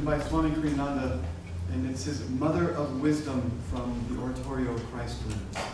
by Swami Kriyananda, and it says, Mother of Wisdom, from the Oratorio Christ Lives.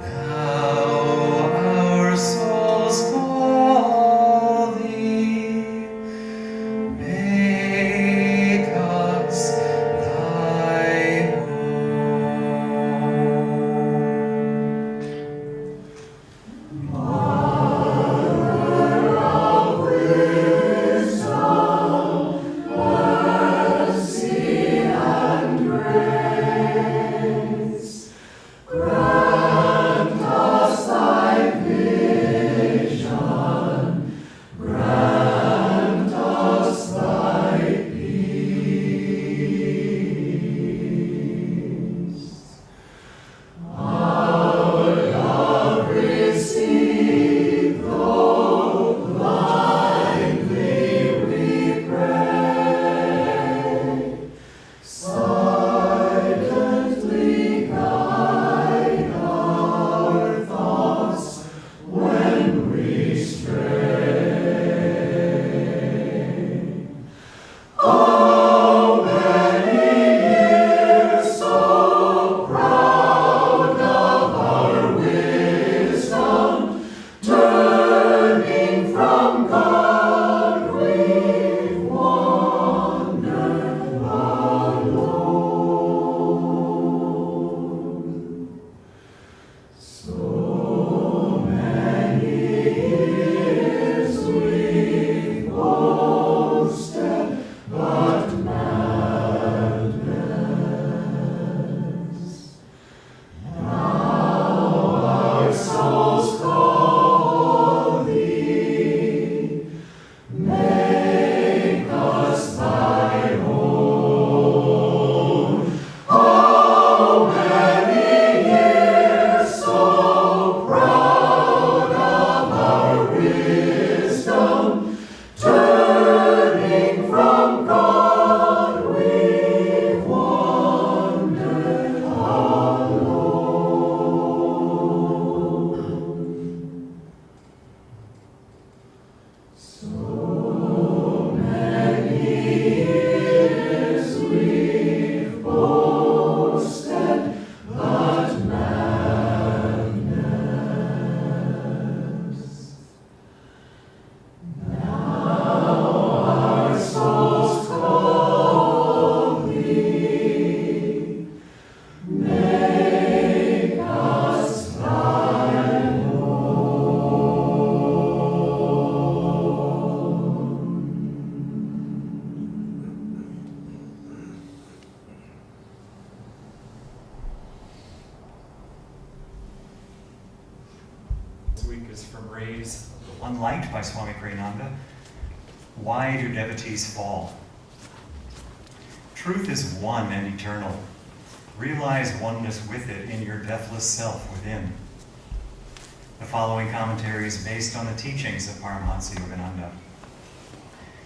Now our souls call from rays of the one light by Swami Kriyananda. Why do devotees fall? Truth is one and eternal. Realize oneness with it in your deathless self within. The following commentary is based on the teachings of Paramahansa Yogananda.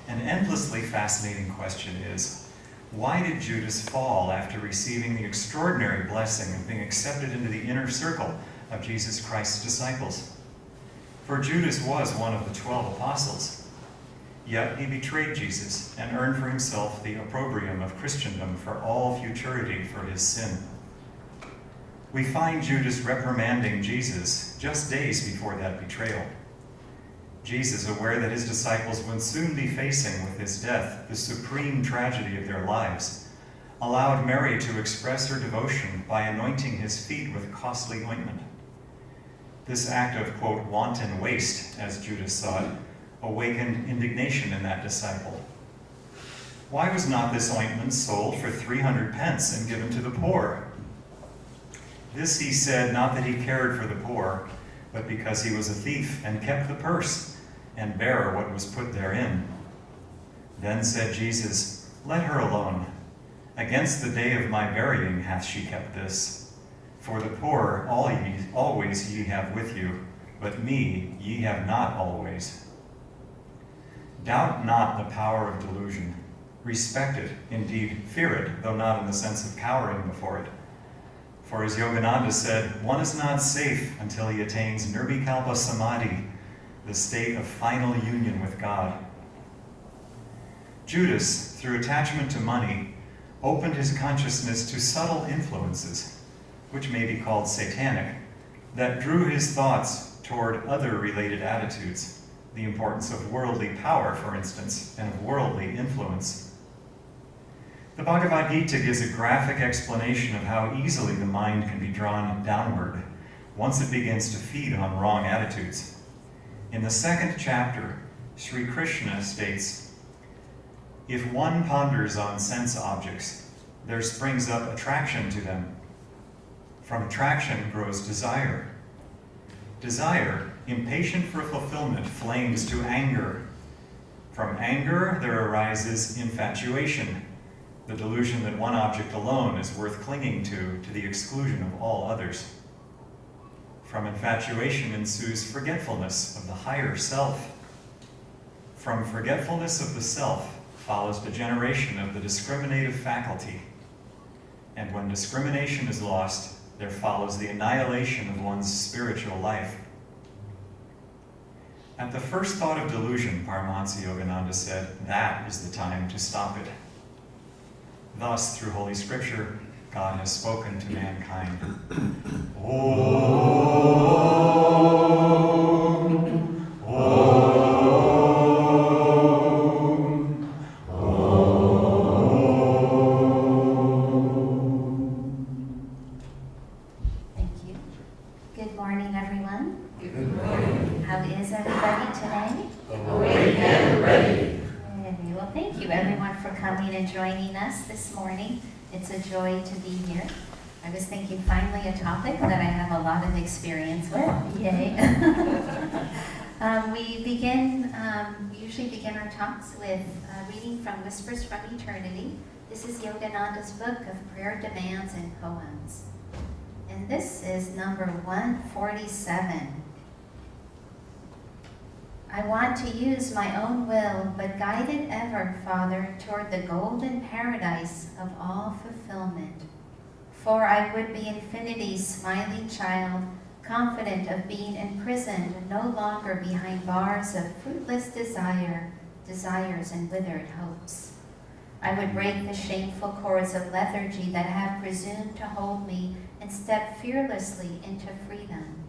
An endlessly fascinating question is, why did Judas fall after receiving the extraordinary blessing of being accepted into the inner circle of Jesus Christ's disciples? For Judas was one of the 12 apostles. Yet he betrayed Jesus and earned for himself the opprobrium of Christendom for all futurity for his sin. We find Judas reprimanding Jesus just days before that betrayal. Jesus, aware that his disciples would soon be facing with his death the supreme tragedy of their lives, allowed Mary to express her devotion by anointing his feet with costly ointment. This act of, quote, wanton waste, as Judas saw it, awakened indignation in that disciple. Why was not this ointment sold for 300 pence and given to the poor? This he said not that he cared for the poor, but because he was a thief and kept the purse and bare what was put therein. Then said Jesus, let her alone. Against the day of my burying hath she kept this. For the poor always ye have with you, but me ye have not always. Doubt not the power of delusion. Respect it, indeed fear it, though not in the sense of cowering before it. For as Yogananda said, one is not safe until he attains Nirvikalpa Samadhi, the state of final union with God. Judas, through attachment to money, opened his consciousness to subtle influences, which may be called satanic, that drew his thoughts toward other related attitudes, the importance of worldly power, for instance, and of worldly influence. The Bhagavad Gita gives a graphic explanation of how easily the mind can be drawn downward once it begins to feed on wrong attitudes. In the 2nd chapter, Sri Krishna states, if one ponders on sense objects, there springs up attraction to them. From attraction grows desire. Desire, impatient for fulfillment, flames to anger. From anger, there arises infatuation, the delusion that one object alone is worth clinging to the exclusion of all others. From infatuation ensues forgetfulness of the higher self. From forgetfulness of the self follows degeneration of the discriminative faculty. And when discrimination is lost, there follows the annihilation of one's spiritual life. At the first thought of delusion, Paramahansa Yogananda said, that is the time to stop it. Thus, through Holy Scripture, God has spoken to mankind. Om, Om, Om. Thank you. Good morning, everyone. Good morning. How is everybody today? Awake and ready. Well, thank you, everyone, for coming and joining us this morning. It's a joy to be here. I was thinking, finally, a topic that I have a lot of experience with. Yay. We usually begin our talks with reading from Whispers from Eternity. This is Yogananda's book of prayer demands and poems. And this is number 147. I want to use my own will, but guide it ever, Father, toward the golden paradise of all fulfillment. For I would be infinity's smiling child, confident of being imprisoned no longer behind bars of fruitless desires and withered hopes. I would break the shameful cords of lethargy that have presumed to hold me and step fearlessly into freedom.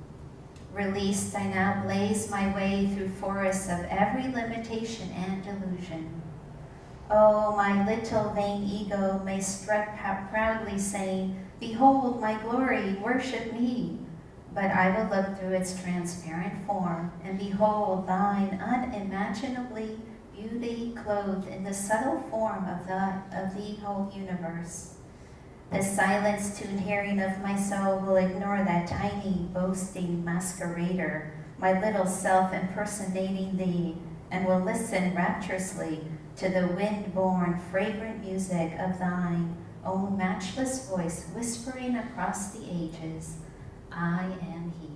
Released, I now blaze my way through forests of every limitation and delusion. Oh, my little vain ego may strut proudly saying, behold my glory, worship me. But I will look through its transparent form and behold thine unimaginably beauty clothed in the subtle form of the whole universe. The silenced tuned hearing of my soul will ignore that tiny, boasting masquerader my little self impersonating thee, and will listen rapturously to the wind-borne, fragrant music of thine own matchless voice whispering across the ages, I am he.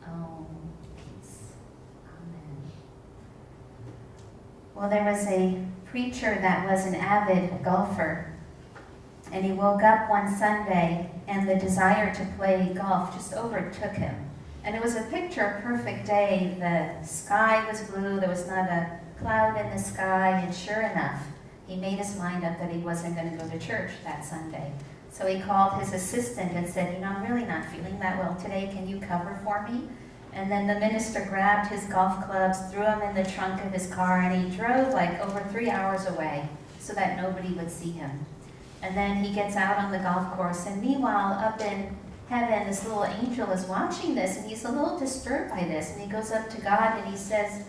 Oh, peace. Amen. Well, there was a preacher that was an avid golfer, and he woke up one Sunday and the desire to play golf just overtook him. And it was a picture-perfect day. The sky was blue, there was not a cloud in the sky, and sure enough, he made his mind up that he wasn't going to go to church that Sunday. So he called his assistant and said, I'm really not feeling that well today, can you cover for me? And then the minister grabbed his golf clubs, threw them in the trunk of his car, and he drove like over 3 hours away so that nobody would see him. And then he gets out on the golf course, and meanwhile, up in heaven, this little angel is watching this, and he's a little disturbed by this, and he goes up to God and he says,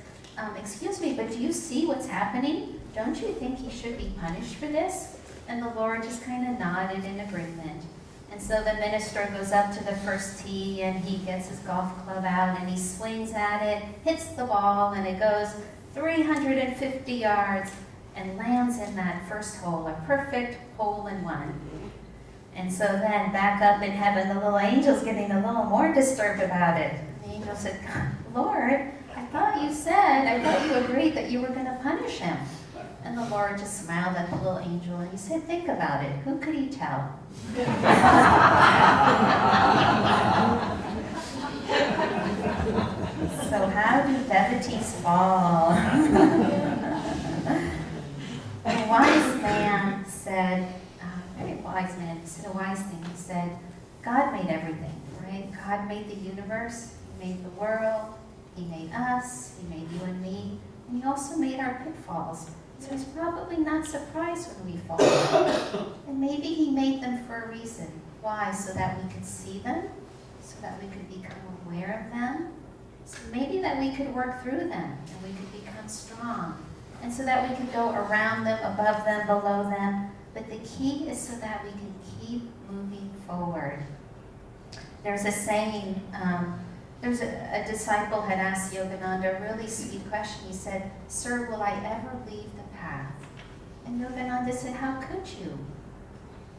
excuse me, but do you see what's happening? Don't you think he should be punished for this? And the Lord just kind of nodded in agreement. And so the minister goes up to the first tee, and he gets his golf club out, and he swings at it, hits the ball, and it goes 350 yards, and lands in that first hole, a perfect hole-in-one. And so then back up in heaven, the little angel's getting a little more disturbed about it. The angel said, Lord, I thought you agreed that you were going to punish him. And the Lord just smiled at the little angel and he said, think about it. Who could he tell? So how do devotees fall? A wise man said, a wise thing. He said, God made everything, right? God made the universe, he made the world, he made us, he made you and me, and he also made our pitfalls. So he's probably not surprised when we fall. And maybe he made them for a reason. Why? So that we could see them, so that we could become aware of them, so maybe that we could work through them, and we could become strong, and so that we could go around them, above them, below them. But the key is so that we can keep moving forward. There's a saying, a disciple had asked Yogananda a really sweet question. He said, Sir, will I ever leave the path? And Yogananda said, how could you?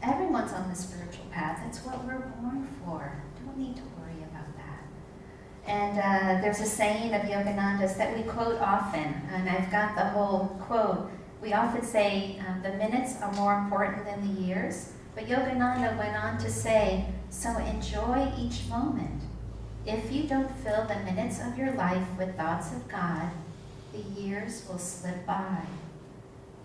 Everyone's on the spiritual path. That's what we're born for. Don't need to worry about that. And there's a saying of Yogananda's that we quote often, and I've got the whole quote. We often say the minutes are more important than the years, but Yogananda went on to say, so enjoy each moment. If you don't fill the minutes of your life with thoughts of God, the years will slip by.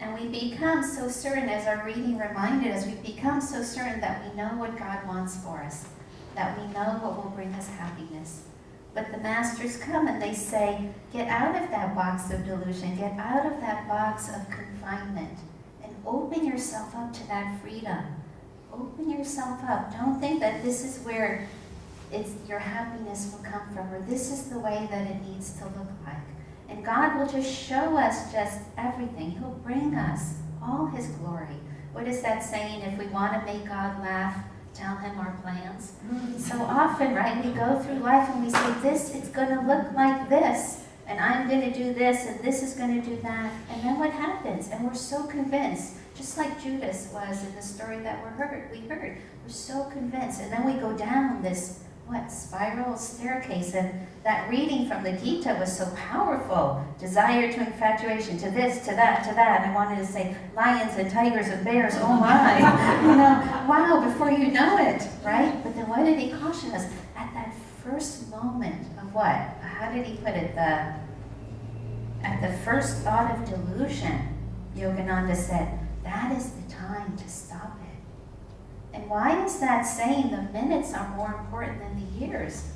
And we become so certain, as our reading reminded us, we become so certain that we know what God wants for us, that we know what will bring us happiness. But the masters come and they say, get out of that box of delusion, get out of that box of confinement, and open yourself up to that freedom. Open yourself up. Don't think that this is where your happiness will come from, or this is the way that it needs to look like. And God will just show us just everything. He'll bring us all his glory. What is that saying? If we want to make God laugh, tell him our plans. So often, right, we go through life and we say, this is going to look like this, and I'm going to do this, and this is going to do that. And then what happens? And we're so convinced, just like Judas was in the story that we heard. We're so convinced. And then we go down this, spiral staircase. And that reading from the Gita was so powerful. Desire to infatuation, to this, to that, to that. And I wanted to say lions and tigers and bears, oh my. Wow, before you know it, right? But then what did he caution us? At that first moment of what? How did he put it? At the first thought of delusion, Yogananda said, that is the time to stop it. And why is that saying the minutes are more important than the years?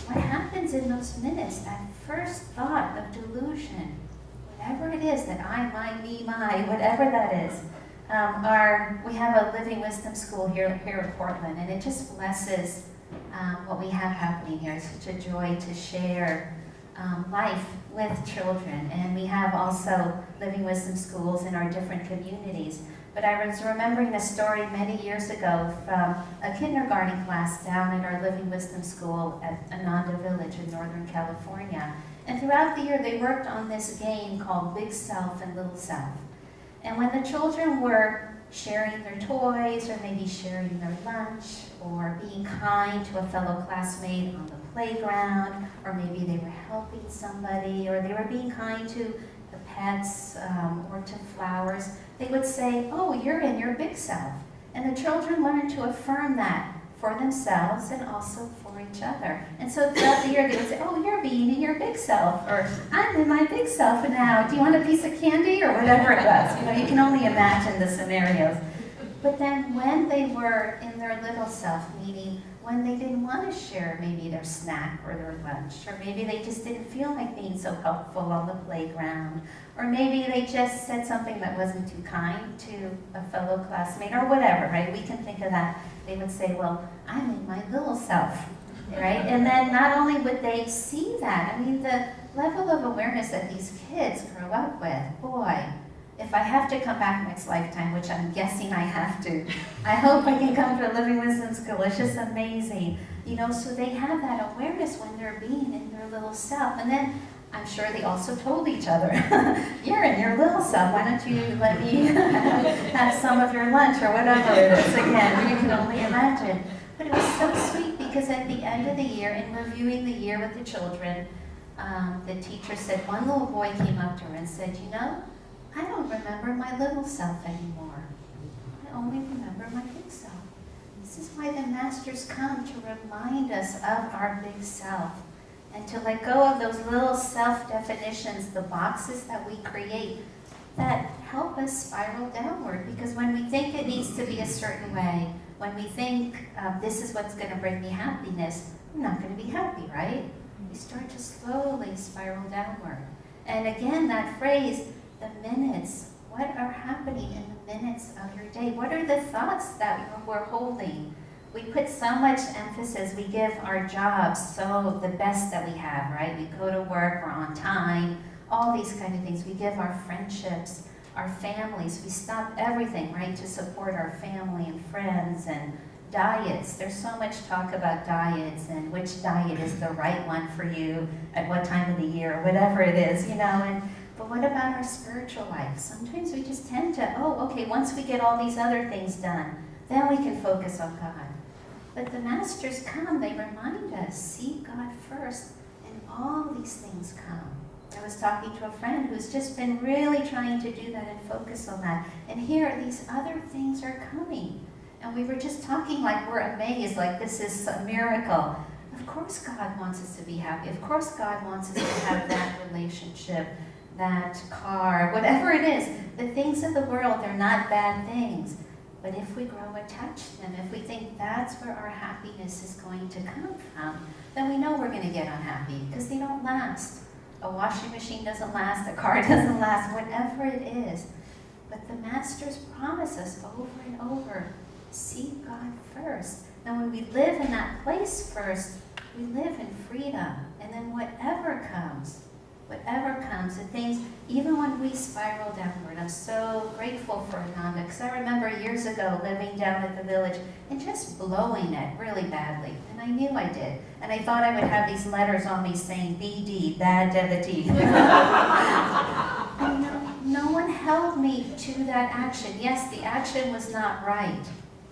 What happens in those minutes, that first thought of delusion, whatever it is, that I, my, me, my, whatever that is, we have a Living Wisdom School here in Portland, and it just blesses what we have happening here. It's such a joy to share life with children, and we have also Living Wisdom Schools in our different communities. But I was remembering a story many years ago from a kindergarten class down at our Living Wisdom School at Ananda Village in Northern California. And throughout the year, they worked on this game called Big Self and Little Self. And when the children were sharing their toys, or maybe sharing their lunch, or being kind to a fellow classmate on the playground, or maybe they were helping somebody, or they were being kind to the pets or to flowers, they would say, oh, you're in your big self. And the children learned to affirm that for themselves and also for each other. And so throughout the year they would say, oh, you're being in your big self, or I'm in my big self now. Do you want a piece of candy, or whatever it was? You know, you can only imagine the scenarios. But then when they were in their little self, meaning when they didn't want to share maybe their snack or their lunch, or maybe they just didn't feel like being so helpful on the playground, or maybe they just said something that wasn't too kind to a fellow classmate, or whatever, right? We can think of that. They would say, well, I'm in my little self, right? And then not only would they see that, I mean, the level of awareness that these kids grow up with, boy, if I have to come back next lifetime, which I'm guessing I have to, I hope I can come to a Living Wisdom School. It's just amazing. You know, so they have that awareness when they're being in their little self. And then I'm sure they also told each other, you're in your little self. Why don't you let me have some of your lunch, or whatever it is. Again, you can only imagine. But it was so sweet because at the end of the year, in reviewing the year with the children, the teacher said, one little boy came up to her and said, you know, I don't remember my little self anymore. I only remember my big self. This is why the masters come, to remind us of our big self and to let go of those little self-definitions, the boxes that we create that help us spiral downward. Because when we think it needs to be a certain way, when we think this is what's going to bring me happiness, I'm not going to be happy, right? We start to slowly spiral downward. And again, that phrase, the minutes, what are happening in the minutes of your day? What are the thoughts that we're holding? We put so much emphasis, we give our jobs so the best that we have, right? We go to work, we're on time, all these kind of things. We give our friendships, our families, we stop everything, right, to support our family and friends, and diets. There's so much talk about diets and which diet is the right one for you at what time of the year, or whatever it is, you know. But what about our spiritual life? Sometimes we just tend to, oh, okay, once we get all these other things done, then we can focus on God. But the masters come, they remind us, seek God first, and all these things come. I was talking to a friend who's just been really trying to do that and focus on that. And here, these other things are coming. And we were just talking like we're amazed, like this is a miracle. Of course God wants us to be happy. Of course God wants us to have that relationship, that car, whatever it is. The things of the world, they're not bad things. But if we grow attached to them, if we think that's where our happiness is going to come from, then we know we're going to get unhappy, because they don't last. A washing machine doesn't last, a car doesn't last, whatever it is. But the masters promise us over and over, seek God first. And when we live in that place first, we live in freedom. And then whatever comes, the things, even when we spiral downward, I'm so grateful for Ananda, because I remember years ago living down at the village and just blowing it really badly. And I knew I did. And I thought I would have these letters on me saying, BD, bad devotee. And no one held me to that action. Yes, the action was not right.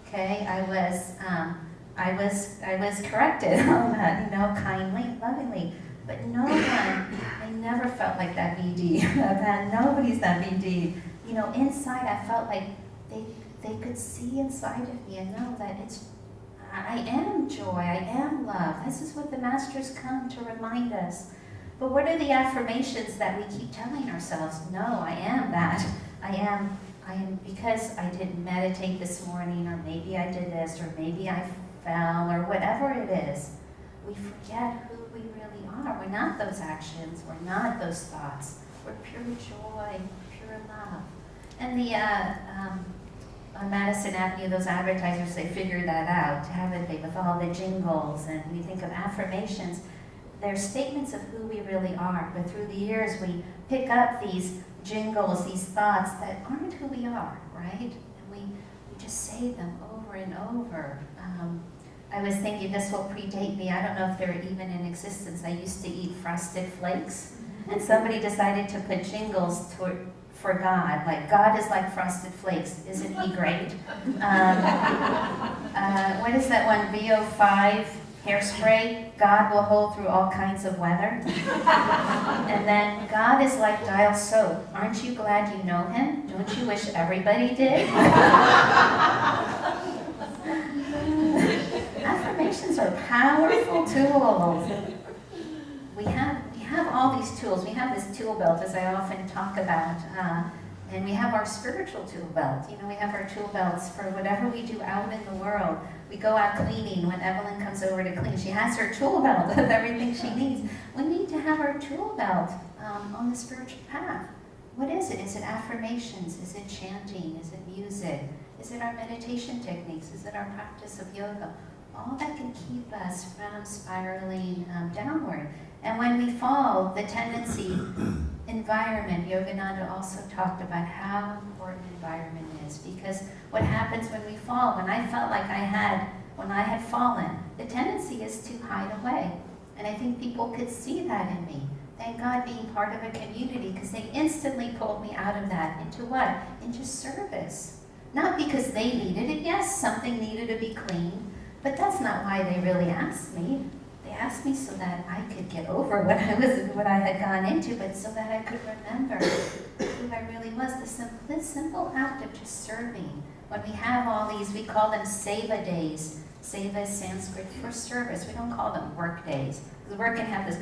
Okay, I was corrected on that, you know, kindly, lovingly. But no one, I never felt like that BD. Nobody's that BD. You know, inside I felt like they could see inside of me and know that I am joy, I am love. This is what the masters come to remind us. But what are the affirmations that we keep telling ourselves? No, I am that. I am because I didn't meditate this morning, or maybe I did this, or maybe I fell, or whatever it is. We forget who we really are. We're not those actions. We're not those thoughts. We're pure joy, pure love. And on Madison Avenue, those advertisers, they figured that out, haven't they, with all the jingles. And we think of affirmations. They're statements of who we really are. But through the years, we pick up these jingles, these thoughts that aren't who we are, right? And We just say them over and over. I was thinking this will predate me. I don't know if they're even in existence. I used to eat Frosted Flakes, and somebody decided to put jingles for God, like, God is like Frosted Flakes, isn't he great? What is that one, VO5 Hairspray? God will hold through all kinds of weather. And then, God is like Dial soap. Aren't you glad you know him? Don't you wish everybody did? Affirmations are powerful tools. We have all these tools. We have this tool belt, as I often talk about, and we have our spiritual tool belt. You know, we have our tool belts for whatever we do out in the world. We go out cleaning. When Evelyn comes over to clean, she has her tool belt of everything she needs. We need to have our tool belt on the spiritual path. What is it? Is it affirmations? Is it chanting? Is it music? Is it our meditation techniques? Is it our practice of yoga? All that can keep us from spiraling downward. And when we fall, the tendency, environment, Yogananda also talked about how important environment is. Because what happens when we fall, when I felt like when I had fallen, the tendency is to hide away. And I think people could see that in me. Thank God being part of a community, because they instantly pulled me out of that into what? Into service. Not because they needed it. Yes, something needed to be cleaned. But that's not why they really asked me. They asked me so that I could get over what I had gone into, but so that I could remember who I really was. The simple act of just serving. When we have all these, we call them seva days. Seva is Sanskrit for service. We don't call them work days. Because work can have this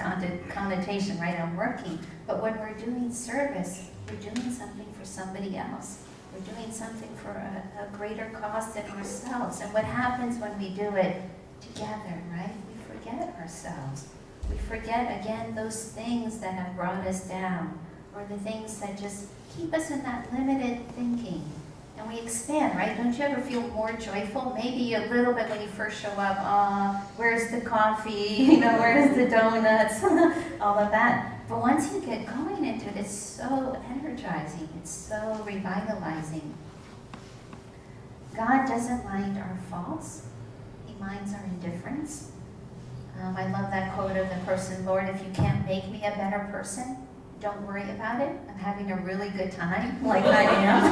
connotation, right? I'm working. But when we're doing service, we're doing something for somebody else. We're doing something for a greater cause than ourselves. And what happens when we do it together, right? We forget ourselves. We forget, again, those things that have brought us down, or the things that just keep us in that limited thinking. And we expand, right? Don't you ever feel more joyful? Maybe a little bit when you first show up, where's the coffee? You know, where's the donuts? All of that. But once you get going into it, it's so energizing. It's so revitalizing. God doesn't mind our faults. He minds our indifference. I love that quote of the person, Lord, if you can't make me a better person, don't worry about it. I'm having a really good time, like I am.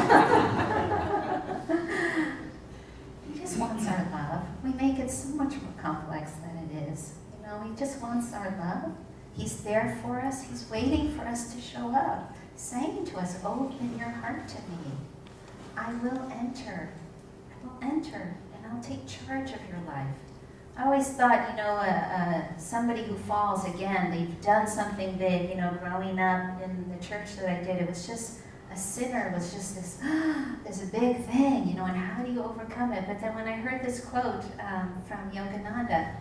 He just wants our love. We make it so much more complex than it is. You know, he just wants our love. He's there for us. He's waiting for us to show up, saying to us, open your heart to me. I will enter. I will enter, and I'll take charge of your life. I always thought, you know, somebody who falls, again, they've done something big, you know, growing up in the church that I did, it was just, a sinner was just this, there's a big thing, you know, and how do you overcome it? But then when I heard this quote from Yogananda,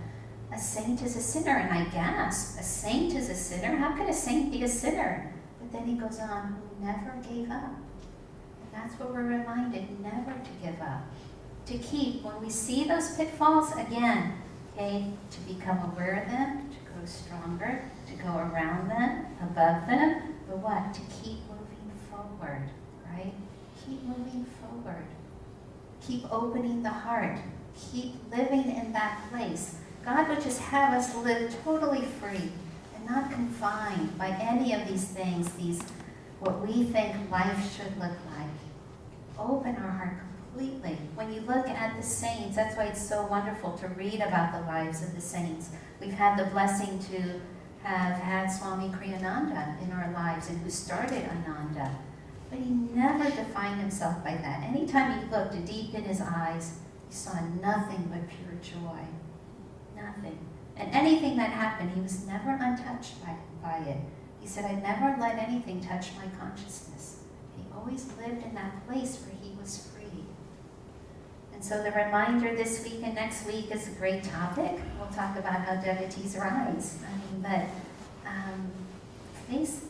a saint is a sinner, and I gasped, a saint is a sinner? How could a saint be a sinner? But then he goes on, who never gave up. And that's what we're reminded, never to give up. To keep, when we see those pitfalls, again, okay, to become aware of them, to grow stronger, to go around them, above them, but what? To keep moving forward, right? Keep moving forward. Keep opening the heart. Keep living in that place. God would just have us live totally free and not confined by any of these things, what we think life should look like. Open our heart completely. When you look at the saints, that's why it's so wonderful to read about the lives of the saints. We've had the blessing to have had Swami Kriyananda in our lives, and who started Ananda. But he never defined himself by that. Anytime he looked deep in his eyes, he saw nothing but pure joy. Nothing. And anything that happened, he was never untouched by it. He said, I never let anything touch my consciousness. He always lived in that place where he was free. And so the reminder this week and next week is a great topic. We'll talk about how devotees rise.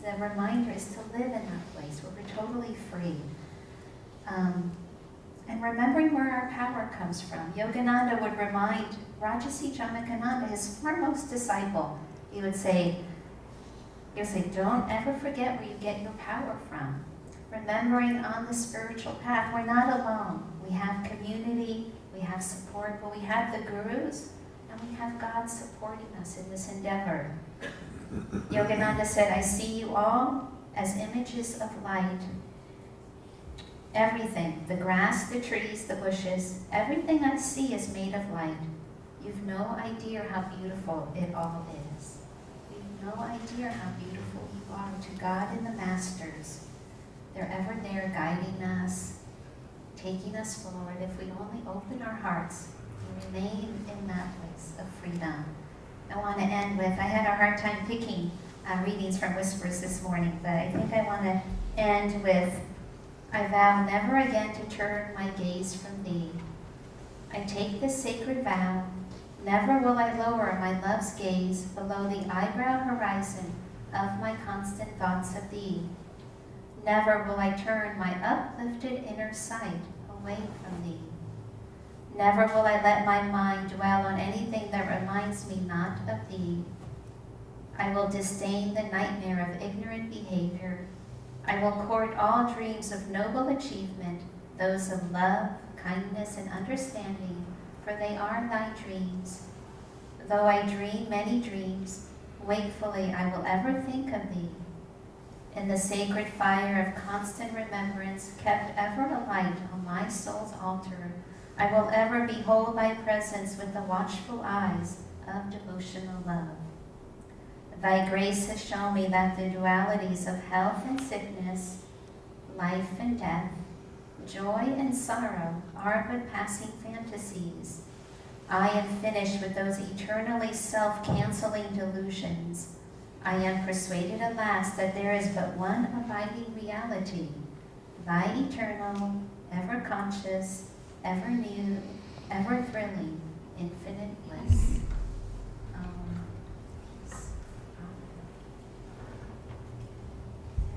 The reminder is to live in that place where we're totally free. And remembering where our power comes from. Yogananda would remind Rajasi Janakananda, his foremost disciple, he would say, don't ever forget where you get your power from. Remembering on the spiritual path, we're not alone. We have community, we have support, but we have the gurus, and we have God supporting us in this endeavor. Yogananda said, I see you all as images of light. Everything, the grass, the trees, the bushes, everything I see is made of light. You've no idea how beautiful it all is. You've no idea how beautiful you are to God and the Masters. They're ever there guiding us, taking us forward if we only open our hearts and remain in that place of freedom. I want to end with, I had a hard time picking readings from Whispers this morning, but I think I want to end with, I vow never again to turn my gaze from thee. I take this sacred vow, never will I lower my love's gaze below the eyebrow horizon of my constant thoughts of thee. Never will I turn my uplifted inner sight away from thee. Never will I let my mind dwell on anything that reminds me not of thee. I will disdain the nightmare of ignorant behavior. I will court all dreams of noble achievement, those of love, kindness, and understanding, for they are thy dreams. Though I dream many dreams, wakefully I will ever think of thee. In the sacred fire of constant remembrance, kept ever alight on my soul's altar, I will ever behold thy presence with the watchful eyes of devotional love. Thy grace has shown me that the dualities of health and sickness, life and death, joy and sorrow are but passing fantasies. I am finished with those eternally self-canceling delusions. I am persuaded at last that there is but one abiding reality, thy eternal, ever-conscious, ever-new, ever-thrilling, infinite bliss.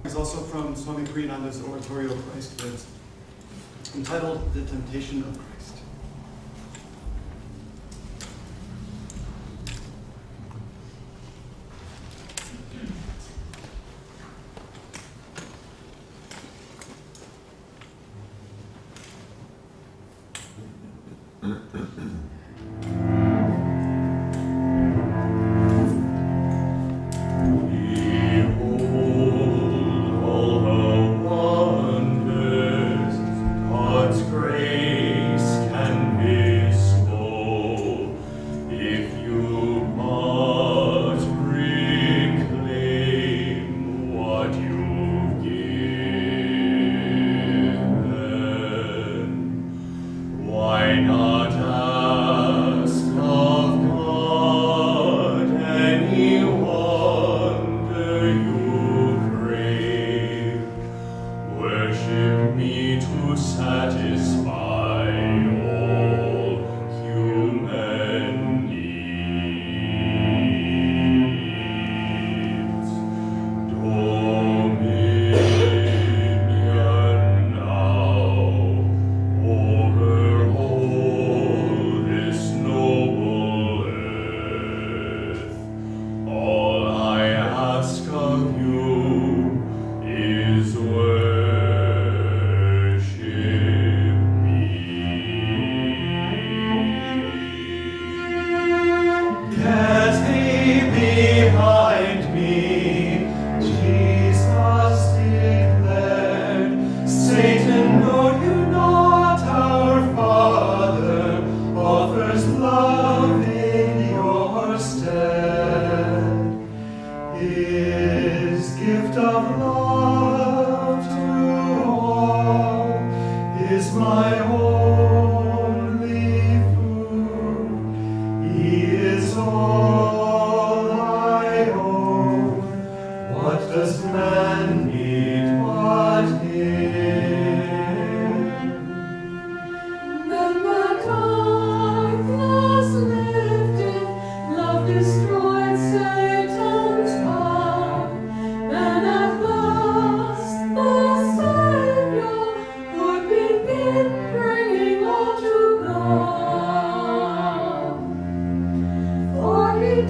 It's also from Swami Priyananda's oratorio Christ Lives, entitled The Temptation of Christ.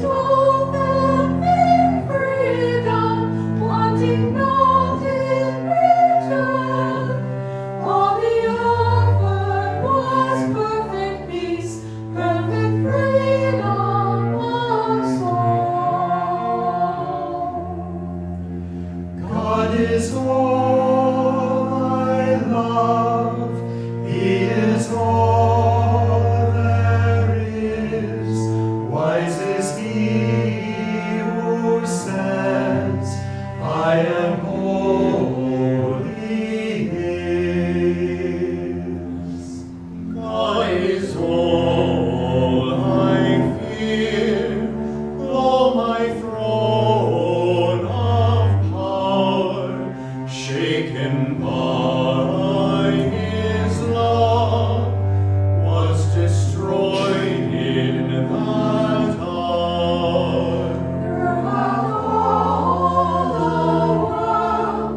Told them in freedom, wanting no is all I love. He is all there is. Wise is he who says, I am all he is. God is all I fear, though my throne of power, shaken by his love, was destroyed in the tower. Throughout all the world,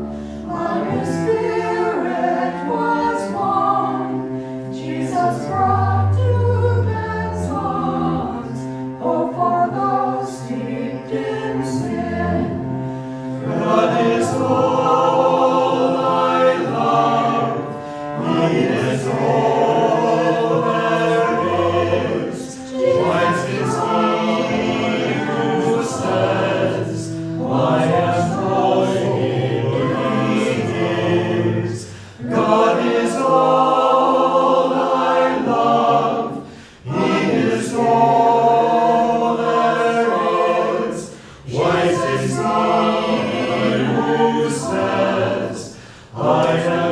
on his spirit was born. Jesus brought to men's hearts hope for those steeped in sin. God is all I love. He is all there is. Wise is he who says, I am all he is. God is all I love. He is all there is. Wise is he who says, I am